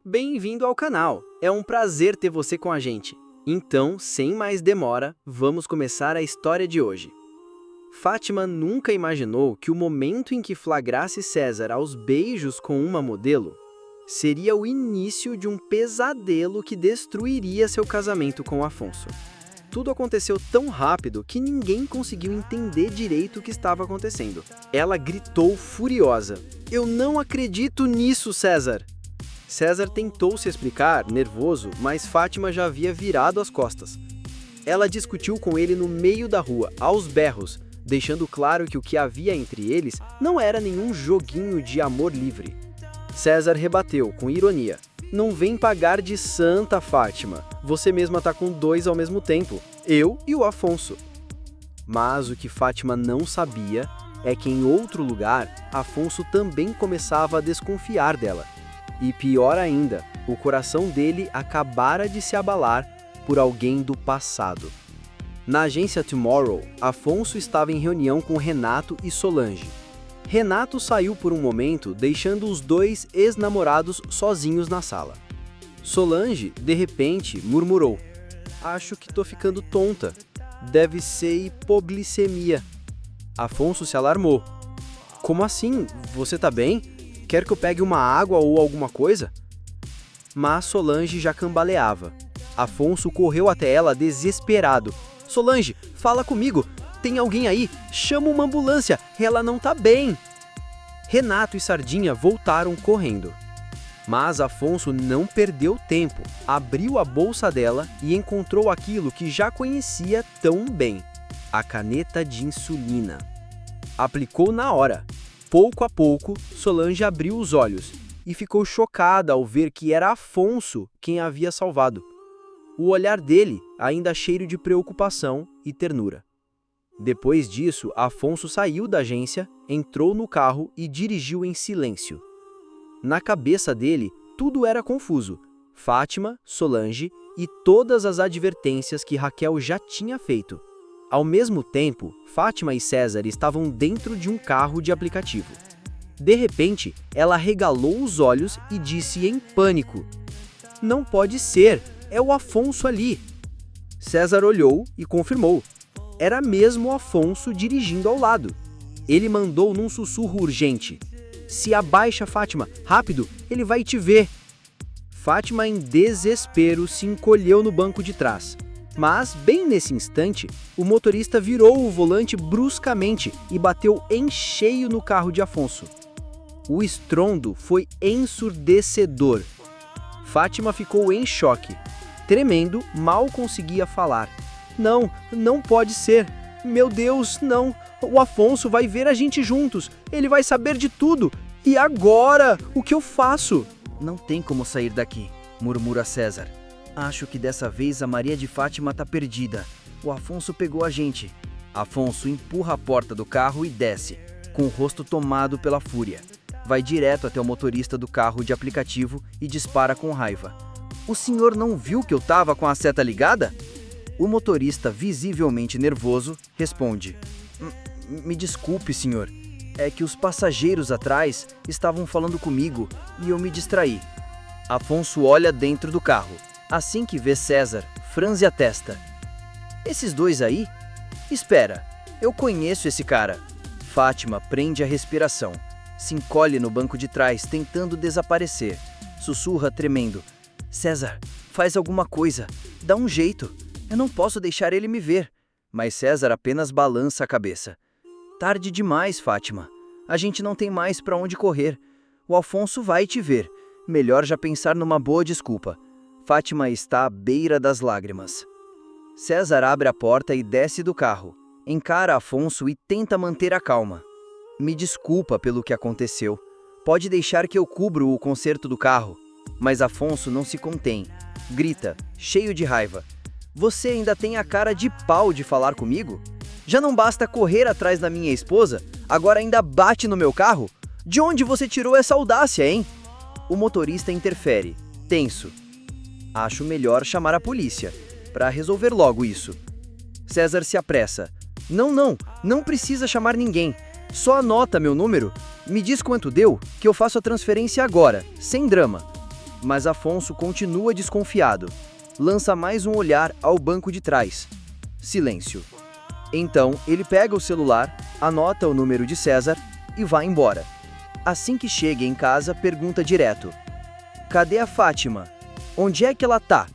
Bem-vindo ao canal! É um prazer ter você com a gente. Então, sem mais demora, vamos começar a história de hoje. Fátima nunca imaginou que o momento em que flagrasse César aos beijos com uma modelo seria o início de um pesadelo que destruiria seu casamento com Afonso. Tudo aconteceu tão rápido que ninguém conseguiu entender direito o que estava acontecendo. Ela gritou furiosa: "Eu não acredito nisso, César!" César tentou se explicar, nervoso, mas Fátima já havia virado as costas. Ela discutiu com ele no meio da rua, aos berros, deixando claro que o que havia entre eles não era nenhum joguinho de amor livre. César rebateu, com ironia: "Não vem pagar de santa, Fátima. Você mesma tá com dois ao mesmo tempo, eu e o Afonso." Mas o que Fátima não sabia é que em outro lugar, Afonso também começava a desconfiar dela. E pior ainda, o coração dele acabara de se abalar por alguém do passado. Na agência Tomorrow, Afonso estava em reunião com Renato e Solange. Renato saiu por um momento, deixando os dois ex-namorados sozinhos na sala. Solange, de repente, murmurou: "Acho que tô ficando tonta. Deve ser hipoglicemia." Afonso se alarmou: "Como assim? Você tá bem? Quer que eu pegue uma água ou alguma coisa?" Mas Solange já cambaleava. Afonso correu até ela desesperado: "Solange, fala comigo! Tem alguém aí? Chama uma ambulância! Ela não tá bem!" Renato e Sardinha voltaram correndo. Mas Afonso não perdeu tempo. Abriu a bolsa dela e encontrou aquilo que já conhecia tão bem: a caneta de insulina. Aplicou na hora. Pouco a pouco, Solange abriu os olhos e ficou chocada ao ver que era Afonso quem a havia salvado. O olhar dele ainda cheiro de preocupação e ternura. Depois disso, Afonso saiu da agência, entrou no carro e dirigiu em silêncio. Na cabeça dele, tudo era confuso: Fátima, Solange e todas as advertências que Raquel já tinha feito. Ao mesmo tempo, Fátima e César estavam dentro de um carro de aplicativo. De repente, ela arregalou os olhos e disse em pânico: "Não pode ser, é o Afonso ali." César olhou e confirmou: era mesmo o Afonso dirigindo ao lado. Ele mandou num sussurro urgente: "Se abaixa, Fátima, rápido, ele vai te ver." Fátima, em desespero, se encolheu no banco de trás. Mas, bem nesse instante, o motorista virou o volante bruscamente e bateu em cheio no carro de Afonso. O estrondo foi ensurdecedor. Fátima ficou em choque. Tremendo, mal conseguia falar. Não pode ser. Meu Deus, não. O Afonso vai ver a gente juntos. Ele vai saber de tudo. E agora? O que eu faço?" "Não tem como sair daqui", murmura César. "Acho que dessa vez a Maria de Fátima tá perdida. O Afonso pegou a gente." Afonso empurra a porta do carro e desce, com o rosto tomado pela fúria. Vai direto até o motorista do carro de aplicativo e dispara com raiva: "O senhor não viu que eu tava com a seta ligada?" O motorista, visivelmente nervoso, responde: Me desculpe, senhor. É que os passageiros atrás estavam falando comigo e eu me distraí." Afonso olha dentro do carro. Assim que vê César, franze a testa: "Esses dois aí? Espera, eu conheço esse cara." Fátima prende a respiração. Se encolhe no banco de trás, tentando desaparecer. Sussurra tremendo: "César, faz alguma coisa. Dá um jeito. Eu não posso deixar ele me ver." Mas César apenas balança a cabeça: "Tarde demais, Fátima. A gente não tem mais para onde correr. O Afonso vai te ver. Melhor já pensar numa boa desculpa." Fátima está à beira das lágrimas. César abre a porta e desce do carro. Encara Afonso e tenta manter a calma: "Me desculpa pelo que aconteceu. Pode deixar que eu cubro o conserto do carro." Mas Afonso não se contém. Grita, cheio de raiva: "Você ainda tem a cara de pau de falar comigo? Já não basta correr atrás da minha esposa, agora ainda bate no meu carro? De onde você tirou essa audácia, hein?" O motorista interfere, tenso: "Acho melhor chamar a polícia, para resolver logo isso." César se apressa: Não precisa chamar ninguém. Só anota meu número, me diz quanto deu, que eu faço a transferência agora, sem drama." Mas Afonso continua desconfiado. Lança mais um olhar ao banco de trás. Silêncio. Então, ele pega o celular, anota o número de César e vai embora. Assim que chega em casa, pergunta direto: "Cadê a Fátima? Onde é que ela tá?"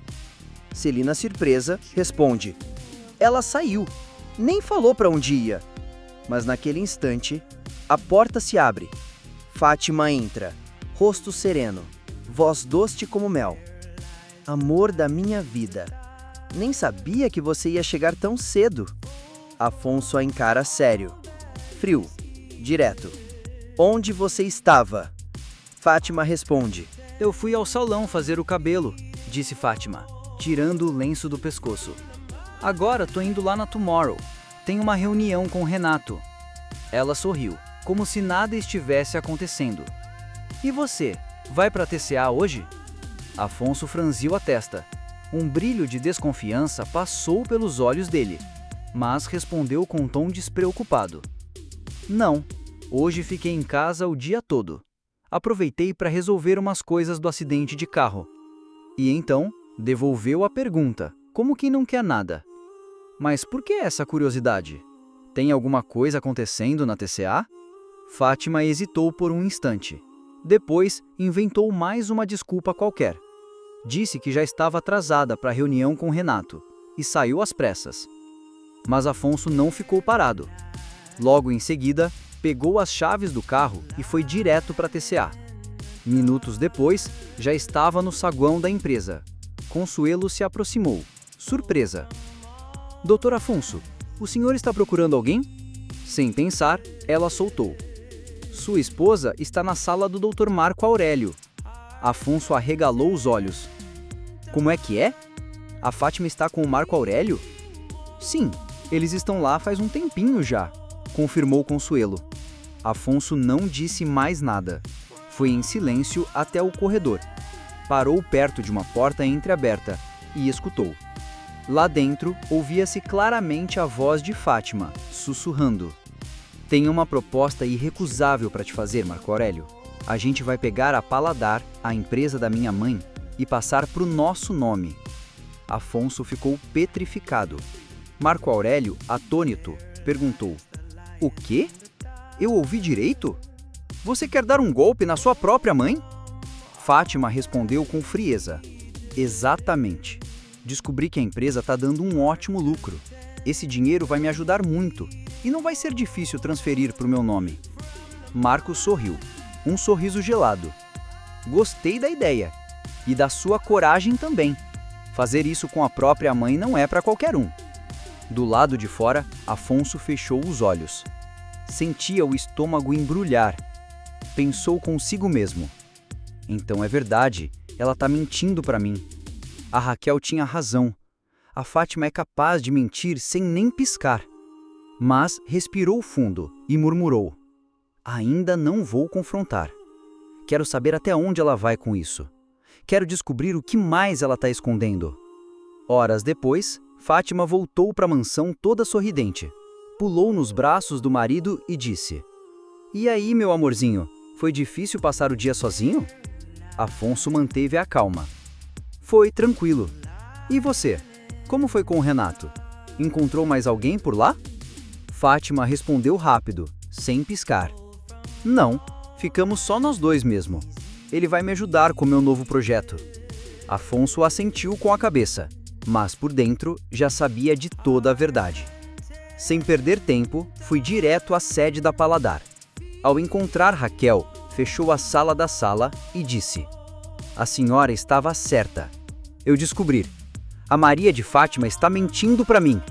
Celina, surpresa, responde: "Ela saiu. Nem falou para onde ia." Mas naquele instante, a porta se abre. Fátima entra, rosto sereno, voz doce como mel. "Amor da minha vida, nem sabia que você ia chegar tão cedo." Afonso a encara sério, frio, direto. "Onde você estava?" Fátima responde: "Eu fui ao salão fazer o cabelo", disse Fátima, tirando o lenço do pescoço. "Agora tô indo lá na Tomorrow. Tem uma reunião com o Renato." Ela sorriu, como se nada estivesse acontecendo. "E você, vai pra TCA hoje?" Afonso franziu a testa. Um brilho de desconfiança passou pelos olhos dele, mas respondeu com um tom despreocupado: "Não, hoje fiquei em casa o dia todo. Aproveitei para resolver umas coisas do acidente de carro." E então, devolveu a pergunta, como quem não quer nada. "Mas por que essa curiosidade? Tem alguma coisa acontecendo na TCA?" Fátima hesitou por um instante. Depois, inventou mais uma desculpa qualquer. Disse que já estava atrasada para a reunião com Renato e saiu às pressas. Mas Afonso não ficou parado. Logo em seguida, pegou as chaves do carro e foi direto para a TCA. Minutos depois, já estava no saguão da empresa. Consuelo se aproximou, surpresa. "Doutor Afonso, o senhor está procurando alguém?" Sem pensar, ela soltou: "Sua esposa está na sala do Dr. Marco Aurélio." Afonso arregalou os olhos. "Como é que é? A Fátima está com o Marco Aurélio?" "Sim, eles estão lá faz um tempinho já", confirmou Consuelo. Afonso não disse mais nada. Foi em silêncio até o corredor. Parou perto de uma porta entreaberta e escutou. Lá dentro, ouvia-se claramente a voz de Fátima, sussurrando: "Tenho uma proposta irrecusável para te fazer, Marco Aurélio. A gente vai pegar a Paladar, a empresa da minha mãe, e passar para o nosso nome." Afonso ficou petrificado. Marco Aurélio, atônito, perguntou: "O quê? Eu ouvi direito? Você quer dar um golpe na sua própria mãe?" Fátima respondeu com frieza: "Exatamente. Descobri que a empresa está dando um ótimo lucro. Esse dinheiro vai me ajudar muito e não vai ser difícil transferir para o meu nome." Marco sorriu, um sorriso gelado. "Gostei da ideia. E da sua coragem também. Fazer isso com a própria mãe não é para qualquer um." Do lado de fora, Afonso fechou os olhos. Sentia o estômago embrulhar. Pensou consigo mesmo: "Então é verdade, ela está mentindo para mim. A Raquel tinha razão. A Fátima é capaz de mentir sem nem piscar." Mas respirou fundo e murmurou: "Ainda não vou confrontar. Quero saber até onde ela vai com isso. Quero descobrir o que mais ela está escondendo." Horas depois, Fátima voltou para a mansão toda sorridente. Pulou nos braços do marido e disse: "E aí, meu amorzinho, foi difícil passar o dia sozinho?" Afonso manteve a calma. "Foi tranquilo. E você? Como foi com o Renato? Encontrou mais alguém por lá?" Fátima respondeu rápido, sem piscar: "Não, ficamos só nós dois mesmo. Ele vai me ajudar com meu novo projeto." Afonso assentiu com a cabeça, mas por dentro já sabia de toda a verdade. Sem perder tempo, fui direto à sede da Paladar. Ao encontrar Raquel, fechou a sala da sala e disse: "A senhora estava certa. Eu descobri. A Maria de Fátima está mentindo para mim."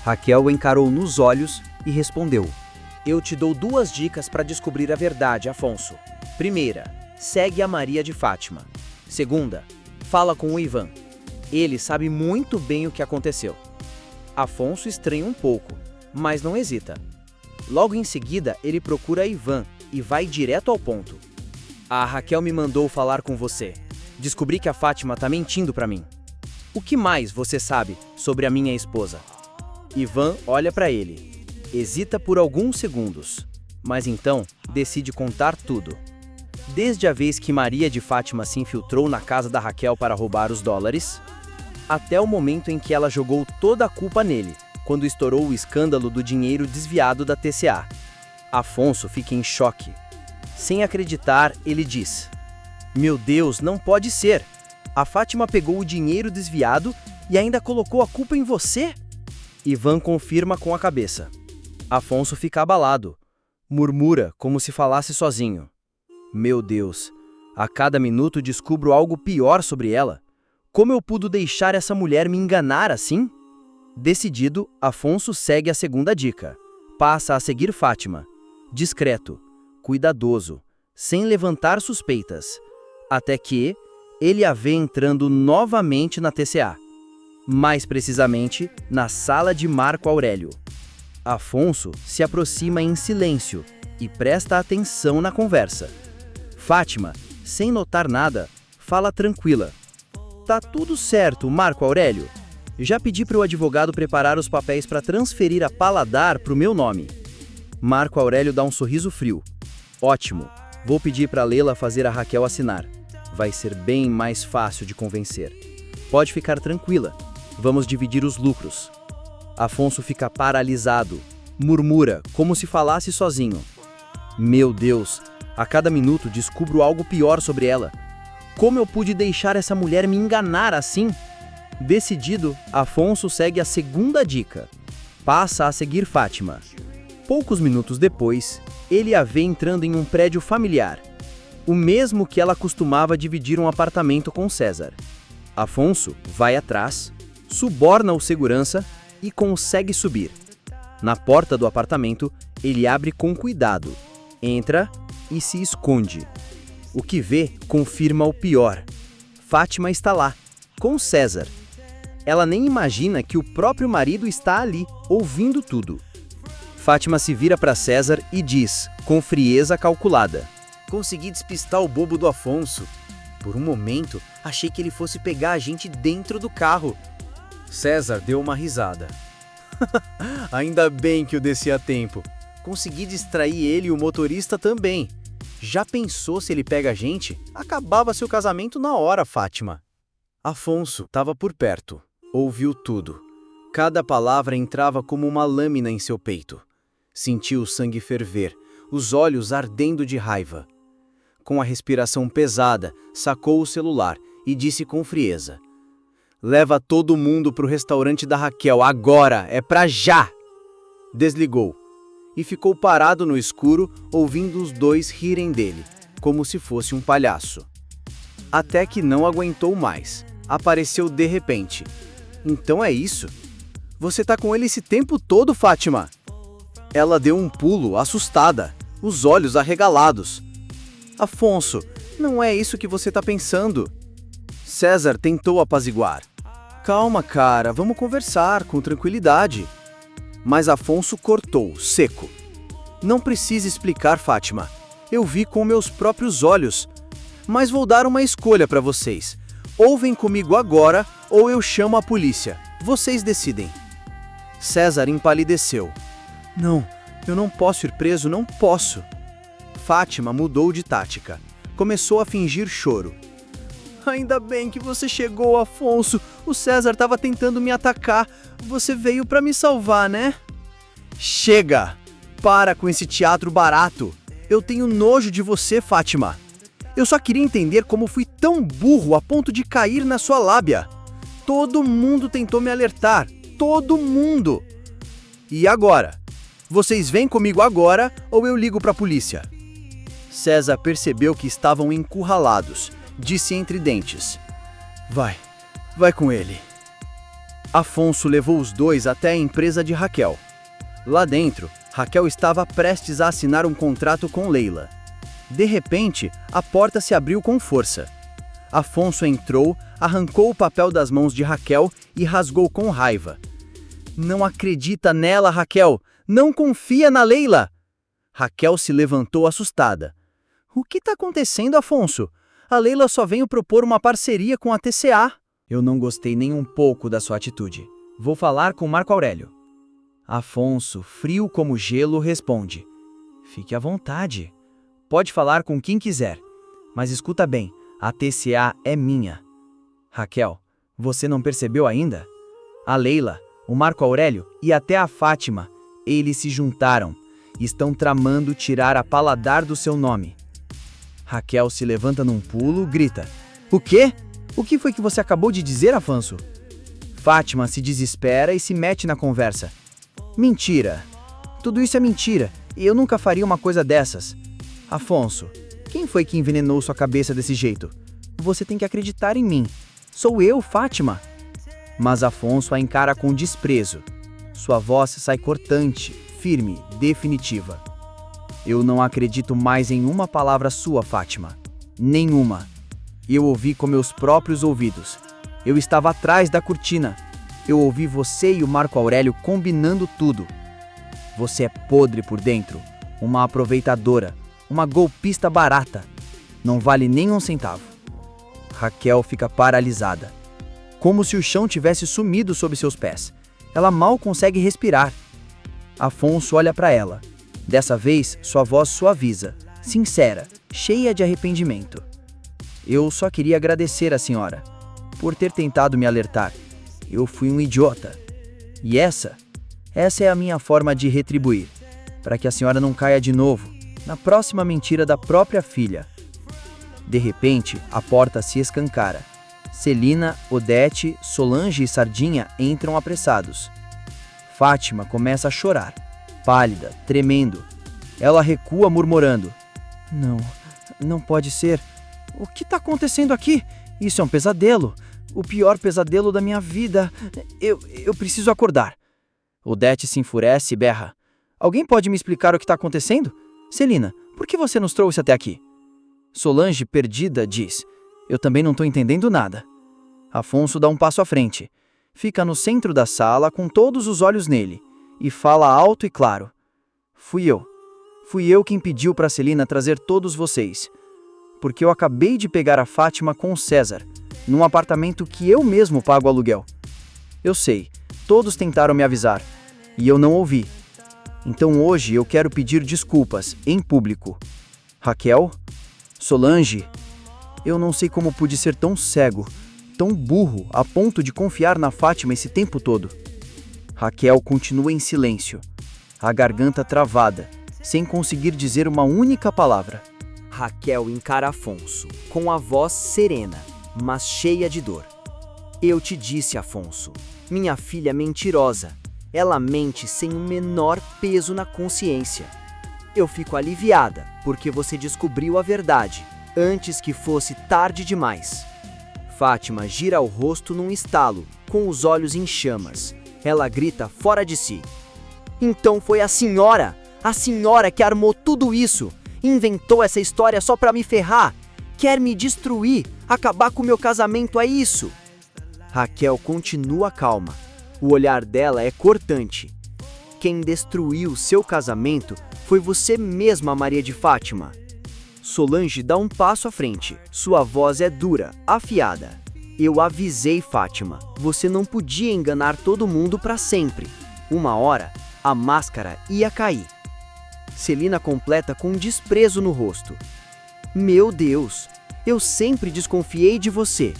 Raquel o encarou nos olhos e respondeu: "Eu te dou 2 dicas para descobrir a verdade, Afonso. Primeira, segue a Maria de Fátima. Segunda, fala com o Ivan. Ele sabe muito bem o que aconteceu." Afonso estranha um pouco, mas não hesita. Logo em seguida, ele procura Ivan e vai direto ao ponto. "A Raquel me mandou falar com você. Descobri que a Fátima tá mentindo para mim. O que mais você sabe sobre a minha esposa?" Ivan olha para ele. Hesita por alguns segundos, mas então decide contar tudo. Desde a vez que Maria de Fátima se infiltrou na casa da Raquel para roubar os dólares, até o momento em que ela jogou toda a culpa nele, quando estourou o escândalo do dinheiro desviado da TCA. Afonso fica em choque. Sem acreditar, ele diz: "Meu Deus, não pode ser! A Fátima pegou o dinheiro desviado e ainda colocou a culpa em você?" Ivan confirma com a cabeça. Afonso fica abalado. Murmura como se falasse sozinho: "Meu Deus, a cada minuto descubro algo pior sobre ela. Como eu pude deixar essa mulher me enganar assim?" Decidido, Afonso segue a segunda dica. Passa a seguir Fátima. Discreto, cuidadoso, sem levantar suspeitas. Até que ele a vê entrando novamente na TCA. Mais precisamente, na sala de Marco Aurélio. Afonso se aproxima em silêncio e presta atenção na conversa. Fátima, sem notar nada, fala tranquila: "Tá tudo certo, Marco Aurélio. Já pedi para o advogado preparar os papéis para transferir a Paladar para o meu nome." Marco Aurélio dá um sorriso frio. "Ótimo, vou pedir para Leila fazer a Raquel assinar. Vai ser bem mais fácil de convencer. Pode ficar tranquila, vamos dividir os lucros." Afonso fica paralisado, murmura como se falasse sozinho: "Meu Deus, a cada minuto descubro algo pior sobre ela. Como eu pude deixar essa mulher me enganar assim?" Decidido, Afonso segue a segunda dica. Passa a seguir Fátima. Poucos minutos depois, ele a vê entrando em um prédio familiar, o mesmo que ela costumava dividir um apartamento com César. Afonso vai atrás, suborna o segurança e consegue subir. Na porta do apartamento, ele abre com cuidado, entra e se esconde. O que vê confirma o pior. Fátima está lá, com César. Ela nem imagina que o próprio marido está ali, ouvindo tudo. Fátima se vira para César e diz, com frieza calculada: Consegui despistar o bobo do Afonso. Por um momento, achei que ele fosse pegar a gente dentro do carro. César deu uma risada. Ainda bem que eu desci a tempo. Consegui distrair ele e o motorista também. Já pensou se ele pega a gente? Acabava seu casamento na hora, Fátima. Afonso estava por perto. Ouviu tudo. Cada palavra entrava como uma lâmina em seu peito. Sentiu o sangue ferver, os olhos ardendo de raiva. Com a respiração pesada, sacou o celular e disse com frieza: Leva todo mundo pro restaurante da Raquel, agora, é pra já! Desligou e ficou parado no escuro, ouvindo os dois rirem dele, como se fosse um palhaço. Até que não aguentou mais. Apareceu de repente. Então é isso? Você tá com ele esse tempo todo, Fátima? Ela deu um pulo, assustada, os olhos arregalados. Afonso, não é isso que você tá pensando. César tentou apaziguar. Calma, cara, vamos conversar com tranquilidade. Mas Afonso cortou, seco. Não precisa explicar, Fátima. Eu vi com meus próprios olhos. Mas vou dar uma escolha para vocês. Ou vem comigo agora, ou eu chamo a polícia. Vocês decidem. César empalideceu. Não, eu não posso ir preso, não posso. Fátima mudou de tática. Começou a fingir choro. Ainda bem que você chegou, Afonso. O César estava tentando me atacar. Você veio para me salvar, né? Chega! Para com esse teatro barato. Eu tenho nojo de você, Fátima. Eu só queria entender como fui tão burro a ponto de cair na sua lábia. Todo mundo tentou me alertar. Todo mundo! E agora? Vocês vêm comigo agora ou eu ligo para a polícia? César percebeu que estavam encurralados. Disse entre dentes: Vai com ele. Afonso levou os dois até a empresa de Raquel. Lá dentro, Raquel estava prestes a assinar um contrato com Leila. De repente, a porta se abriu com força. Afonso entrou, arrancou o papel das mãos de Raquel e rasgou com raiva. Não acredita nela, Raquel! Não confia na Leila! Raquel se levantou assustada. O que está acontecendo, Afonso? A Leila só veio propor uma parceria com a TCA. Eu não gostei nem um pouco da sua atitude. Vou falar com Marco Aurélio. Afonso, frio como gelo, responde: Fique à vontade. Pode falar com quem quiser. Mas escuta bem, a TCA é minha. Raquel, você não percebeu ainda? A Leila, o Marco Aurélio e até a Fátima, eles se juntaram. Estão tramando tirar a Paladar do seu nome. Raquel se levanta num pulo, grita: O quê? O que foi que você acabou de dizer, Afonso? Fátima se desespera e se mete na conversa. Mentira. Tudo isso é mentira. E eu nunca faria uma coisa dessas. Afonso, quem foi que envenenou sua cabeça desse jeito? Você tem que acreditar em mim. Sou eu, Fátima. Mas Afonso a encara com desprezo. Sua voz sai cortante, firme, definitiva. Eu não acredito mais em uma palavra sua, Fátima. Nenhuma. Eu ouvi com meus próprios ouvidos. Eu estava atrás da cortina. Eu ouvi você e o Marco Aurélio combinando tudo. Você é podre por dentro, uma aproveitadora, uma golpista barata. Não vale nem um centavo. Raquel fica paralisada, como se o chão tivesse sumido sob seus pés. Ela mal consegue respirar. Afonso olha para ela. Dessa vez, sua voz suaviza, sincera, cheia de arrependimento. Eu só queria agradecer à senhora por ter tentado me alertar. Eu fui um idiota. E essa é a minha forma de retribuir, para que a senhora não caia de novo na próxima mentira da própria filha. De repente, a porta se escancara. Celina, Odete, Solange e Sardinha entram apressados. Fátima começa a chorar, pálida, tremendo. Ela recua murmurando: Não pode ser. O que está acontecendo aqui? Isso é um pesadelo. O pior pesadelo da minha vida. Eu preciso acordar. Odete se enfurece e berra: Alguém pode me explicar o que está acontecendo? Celina, por que você nos trouxe até aqui? Solange, perdida, diz: Eu também não estou entendendo nada. Afonso dá um passo à frente. Fica no centro da sala com todos os olhos nele e fala alto e claro: Fui eu quem pediu para Celina trazer todos vocês, porque eu acabei de pegar a Fátima com o César, num apartamento que eu mesmo pago aluguel. Eu sei, todos tentaram me avisar, e eu não ouvi. Então hoje eu quero pedir desculpas, em público. Raquel? Solange? Eu não sei como pude ser tão cego, tão burro, a ponto de confiar na Fátima esse tempo todo. Raquel continua em silêncio, a garganta travada, sem conseguir dizer uma única palavra. Raquel encara Afonso, com a voz serena, mas cheia de dor. Eu te disse, Afonso, minha filha é mentirosa. Ela mente sem o menor peso na consciência. Eu fico aliviada, porque você descobriu a verdade, antes que fosse tarde demais. Fátima gira o rosto num estalo, com os olhos em chamas. Ela grita fora de si: Então foi a senhora que armou tudo isso, inventou essa história só pra me ferrar, quer me destruir, acabar com o meu casamento, é isso? Raquel continua calma, o olhar dela é cortante. Quem destruiu seu casamento foi você mesma, Maria de Fátima. Solange dá um passo à frente, sua voz é dura, afiada. Eu avisei, Fátima, você não podia enganar todo mundo pra sempre. Uma hora, a máscara ia cair. Celina completa com desprezo no rosto: Meu Deus, eu sempre desconfiei de você,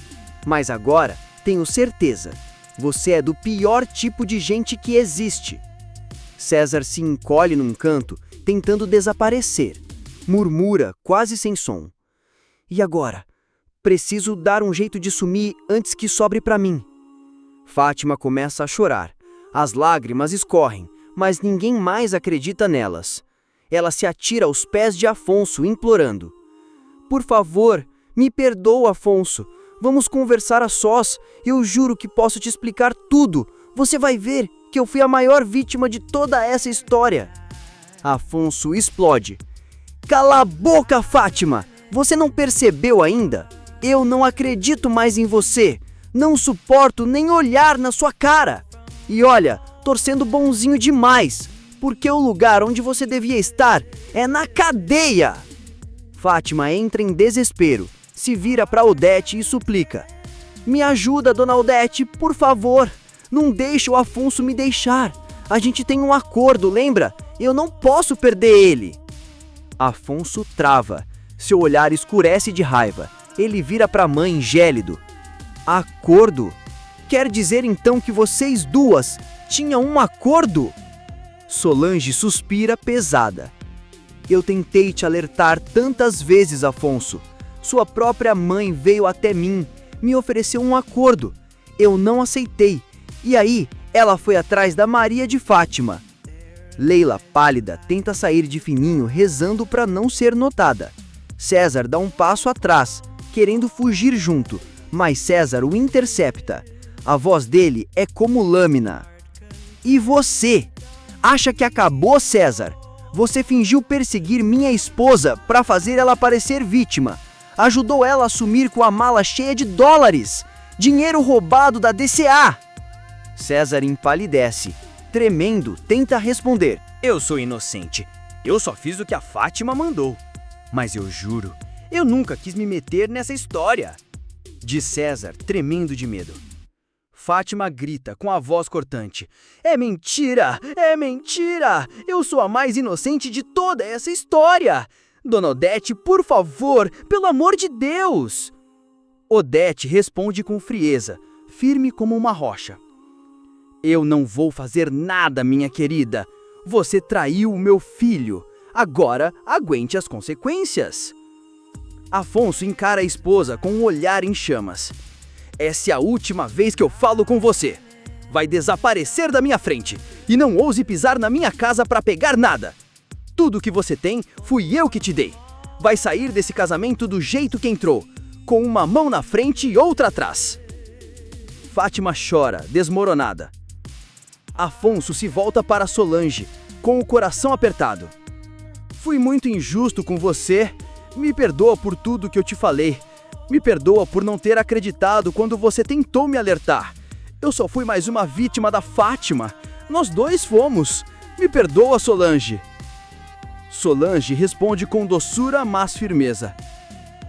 mas agora tenho certeza, você é do pior tipo de gente que existe. César se encolhe num canto, tentando desaparecer. Murmura, quase sem som: E agora? Preciso dar um jeito de sumir antes que sobre pra mim. Fátima começa a chorar. As lágrimas escorrem, mas ninguém mais acredita nelas. Ela se atira aos pés de Afonso, implorando: Por favor, me perdoa, Afonso. Vamos conversar a sós. Eu juro que posso te explicar tudo. Você vai ver que eu fui a maior vítima de toda essa história. Afonso explode: Cala a boca, Fátima! Você não percebeu ainda? Eu não acredito mais em você. Não suporto nem olhar na sua cara. E olha, torcendo bonzinho demais, porque o lugar onde você devia estar é na cadeia. Fátima entra em desespero, se vira para Odete e suplica: Me ajuda, dona Odete, por favor. Não deixe o Afonso me deixar. A gente tem um acordo, lembra? Eu não posso perder ele. Afonso trava, Seu olhar escurece de raiva. Ele vira para a mãe gélido. Acordo? Quer dizer então que vocês duas tinham um acordo? Solange suspira pesada. Eu tentei te alertar tantas vezes, Afonso. Sua própria mãe veio até mim, me ofereceu um acordo. Eu não aceitei. E aí, ela foi atrás da Maria de Fátima. Leila, pálida, tenta sair de fininho, rezando para não ser notada. César dá um passo atrás, querendo fugir junto, mas César o intercepta. A voz dele é como lâmina. E você? Acha que acabou, César? Você fingiu perseguir minha esposa para fazer ela parecer vítima. Ajudou ela a sumir com a mala cheia de dólares. Dinheiro roubado da DCA. César empalidece. Tremendo, tenta responder. Eu sou inocente. Eu só fiz o que a Fátima mandou. Mas eu juro, eu nunca quis me meter nessa história. Diz César, tremendo de medo. Fátima grita com a voz cortante. É mentira! É mentira! Eu sou a mais inocente de toda essa história! Dona Odete, por favor, pelo amor de Deus! Odete responde com frieza, firme como uma rocha. Eu não vou fazer nada, minha querida. Você traiu o meu filho. Agora, aguente as consequências. Afonso encara a esposa com um olhar em chamas. Essa é a última vez que eu falo com você. Vai desaparecer da minha frente e não ouse pisar na minha casa para pegar nada. Tudo que você tem, fui eu que te dei. Vai sair desse casamento do jeito que entrou, com uma mão na frente e outra atrás. Fátima chora, desmoronada. Afonso se volta para Solange, com o coração apertado. Fui muito injusto com você. Me perdoa por tudo que eu te falei. Me perdoa por não ter acreditado quando você tentou me alertar. Eu só fui mais uma vítima da Fátima. Nós dois fomos. Me perdoa, Solange. Solange responde com doçura, mas firmeza.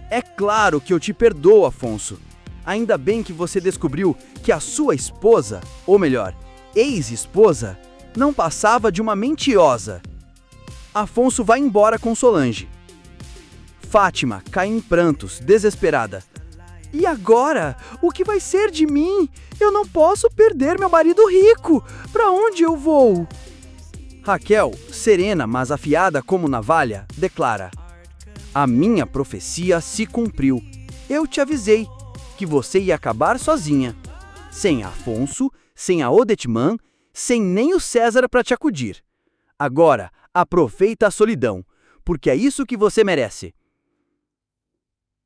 É claro que eu te perdoo, Afonso. Ainda bem que você descobriu que a sua esposa, ou melhor, ex-esposa, não passava de uma mentirosa. Afonso vai embora com Solange. Fátima cai em prantos, desesperada. E agora? O que vai ser de mim? Eu não posso perder meu marido rico. Para onde eu vou? Raquel, serena, mas afiada como navalha, declara: a minha profecia se cumpriu. Eu te avisei que você ia acabar sozinha. Sem Afonso, sem a Odetman, sem nem o César para te acudir. Agora, aproveita a solidão, porque é isso que você merece.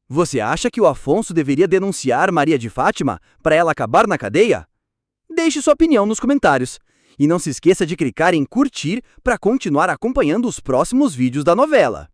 Você acha que o Afonso deveria denunciar Maria de Fátima para ela acabar na cadeia? Deixe sua opinião nos comentários. E não se esqueça de clicar em curtir para continuar acompanhando os próximos vídeos da novela.